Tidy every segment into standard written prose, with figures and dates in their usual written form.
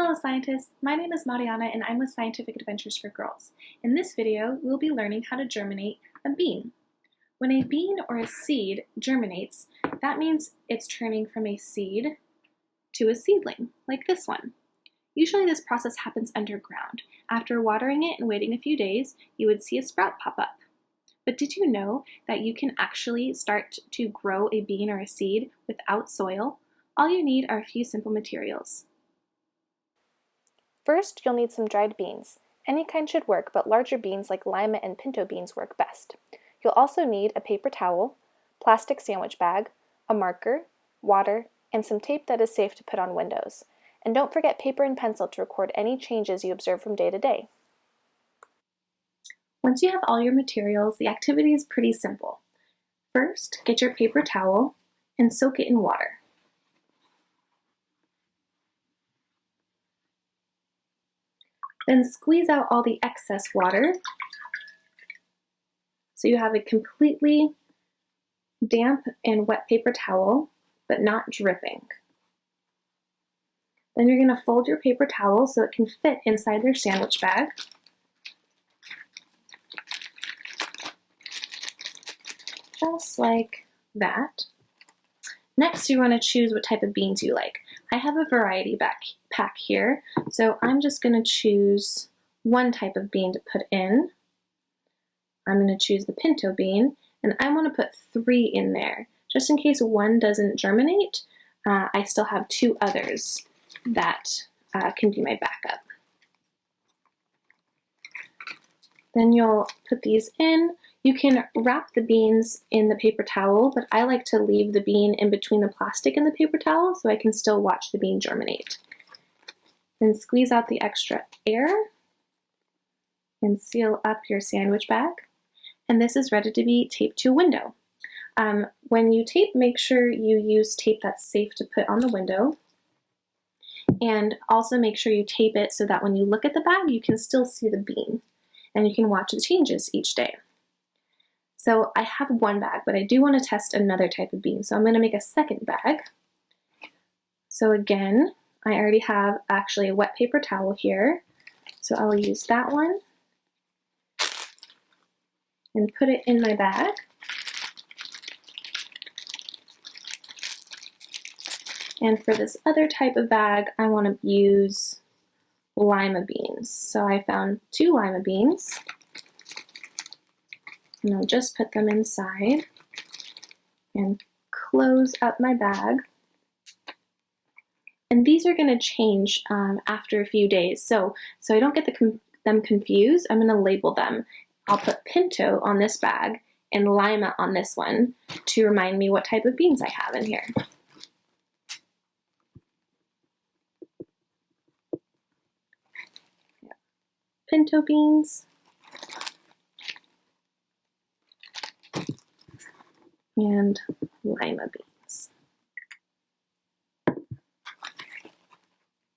Hello scientists, my name is Mariana and I'm with Scientific Adventures for Girls. In this video, we'll be learning how to germinate a bean. When a bean or a seed germinates, that means it's turning from a seed to a seedling, like this one. Usually this process happens underground. After watering it and waiting a few days, you would see a sprout pop up. But did you know that you can actually start to grow a bean or a seed without soil? All you need are a few simple materials. First, you'll need some dried beans. Any kind should work, but larger beans like lima and pinto beans work best. You'll also need a paper towel, plastic sandwich bag, a marker, water, and some tape that is safe to put on windows. And don't forget paper and pencil to record any changes you observe from day to day. Once you have all your materials, the activity is pretty simple. First, get your paper towel and soak it in water. Then squeeze out all the excess water so you have a completely damp and wet paper towel, but not dripping. Then you're going to fold your paper towel so it can fit inside your sandwich bag. Just like that. Next, you want to choose what type of beans you like. I have a variety pack here, so I'm just going to choose one type of bean to put in. I'm going to choose the pinto bean, and I want to put 3 in there. Just in case one doesn't germinate, I still have 2 others that can be my backup. Then you'll put these in. You can wrap the beans in the paper towel, but I like to leave the bean in between the plastic and the paper towel so I can still watch the bean germinate. Then squeeze out the extra air and seal up your sandwich bag. And this is ready to be taped to a window. When you tape, make sure you use tape that's safe to put on the window. And also make sure you tape it so that when you look at the bag, you can still see the bean and you can watch the changes each day. So I have one bag, but I do want to test another type of bean. So I'm going to make a second bag. So again, I already have actually a wet paper towel here. So I'll use that one and put it in my bag. And for this other type of bag, I want to use lima beans. So I found 2 lima beans. And I'll just put them inside and close up my bag. And these are going to change after a few days. So I don't get them confused, I'm going to label them. I'll put pinto on this bag and lima on this one to remind me what type of beans I have in here. Pinto beans. And lima beans.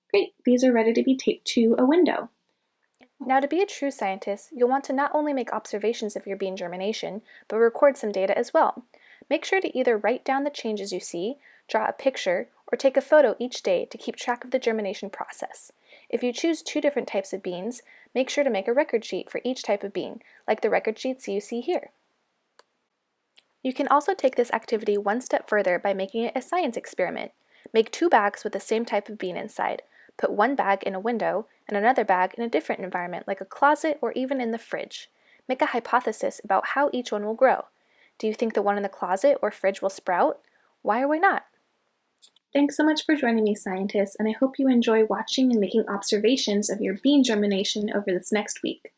Great, these are ready to be taped to a window. Now, to be a true scientist, you'll want to not only make observations of your bean germination, but record some data as well. Make sure to either write down the changes you see, draw a picture, or take a photo each day to keep track of the germination process. If you choose 2 different types of beans, make sure to make a record sheet for each type of bean, like the record sheets you see here. You can also take this activity one step further by making it a science experiment. Make 2 bags with the same type of bean inside. Put one bag in a window and another bag in a different environment like a closet or even in the fridge. Make a hypothesis about how each one will grow. Do you think the one in the closet or fridge will sprout? Why or why not? Thanks so much for joining me, scientists, and I hope you enjoy watching and making observations of your bean germination over this next week.